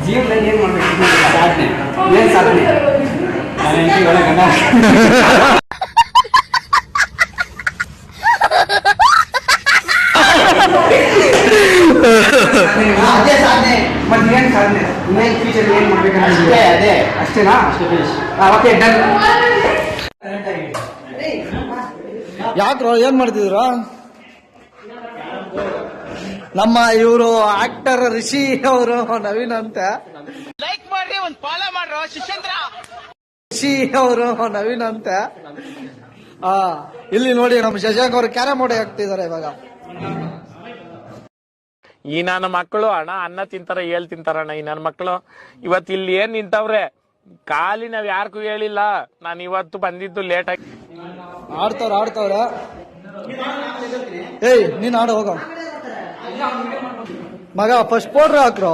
ಜೀವನದಲ್ಲಿ ಏನ್ ಮಾಡ್ಬೇಕು? ಸಾಧನೆ. ಏನ್ ಸಾಧನೆ? ನನ್ನ ಹೆಂಡತಿ ಒಳ್ಳೆ ಗಂಡ. ಅದೇ ಸಾಧನೆ. ಮತ್ತೆ ಏನ್ ಸಾಧನೆ? ಇನ್ನೇನ್ ಫ್ಯೂಚರ್ ಏನ್ ಮಾಡ್ಬೇಕಂತ ಅದೇ ಅಷ್ಟೇನಾ? Okay done. ಯಾಕ್ರೋ ಏನ್ ಮಾಡ್ತಿದ್ರ? ನಮ್ಮ ಇವರು ಆಕ್ಟರ್ ರಿಷಿ ಅವರು ನವೀನ್ ಅಂತ. ಲೈಕ್ ಮಾಡ್ರಿ, ಒಂದ್ ಫಾಲೋ ಮಾಡ್ರೋ ಶಿಷ್ಯಂದ್ರ. ರಿಷಿ ಅವರು ನವೀನ್ ಅಂತ. ಇಲ್ಲಿ ನೋಡಿ ನಮ್ಮ ಶಶಾಂಕ್ ಅವರು ಕ್ಯಾರಮ್ ಬೋರ್ಡ್ ಹಾಕ್ತಿದ್ದಾರೆ ಇವಾಗ. ಈ ನನ್ನ ಮಕ್ಕಳು ಅನ್ನ ತಿಂತಾರ ತಿಂತಾರಣ್ಣ. ಈ ನನ್ನ ಮಕ್ಕಳು ಇವತ್ತು ಇಲ್ಲಿ ಏನ್ ನಿಂತವ್ರೆ, ಖಾಲಿ ನಾವ್ ಯಾರಿಗೂ ಹೇಳಿಲ್ಲ. ನಾನು ಇವತ್ತು ಬಂದಿದ್ದು ಲೇಟ್ ಆಗಿ. ಆಡ್ತವ್ರ. ಏಯ್ ನೀನ್ ಆಡ ಹೋಗ ಮಗ. First powder ಹಾಕ್ರೋ.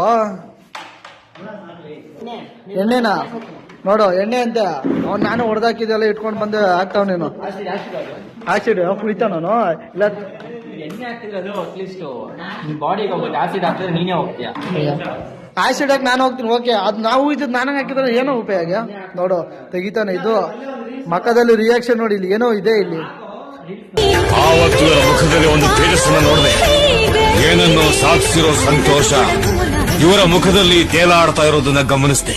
ಎಣ್ಣೆನಾ ನೋಡು, ಎಣ್ಣೆ ಅಂತ ಅವ್ನು ನಾನು ಹೊಡೆದಾಕಿದ್ದೆಲ್ಲ ಇಟ್ಕೊಂಡು ಬಂದು ಹಾಕ್ತಾವ್. ನೀನು ಆಸಿಡ್ ಕುಡಿತಾವ ನಾನು ಇಲ್ಲ. ಎಣ್ಣೆ ಹಾಕಿದ್ರೆ ಅದು ಅಟ್ಲೀಸ್ಟ್ ಬಾಡಿಗೆ ಹೋಗುತ್ತೆ. ಆಸಿಡ್ ಹಾಕಿದ್ರೆ ನೀನೇ ಹೋಗ್ತೀಯ. ಆಸಿಡ್ ಹಾಕಿ ನಾನು ಹೋಗ್ತೀನಿ. ಓಕೆ, ಅದ್ ನಾವು ಇದ್ ನನಗೆ ಹಾಕಿದ್ರೆ ಏನೋ ಉಪಯೋಗ ನೋಡು. ತೆಗಿತಾನೆ ಇದು ಮಖದಲ್ಲಿ ರಿಯಾಕ್ಷನ್ ನೋಡಿ. ಇಲ್ಲಿ ಏನೋ ಇದೆ ಇಲ್ಲಿ. ಆವತ್ತು ಇವರ ಮುಖದಲ್ಲಿ ಒಂದು ತೇಜಸ್ಸನ್ನು ನೋಡಿದೆ. ಏನನ್ನೋ ಸಾಧಿಸಿರೋ ಸಂತೋಷ ಇವರ ಮುಖದಲ್ಲಿ ತೇಲಾಡ್ತಾ ಇರೋದನ್ನ ಗಮನಿಸಿದೆ.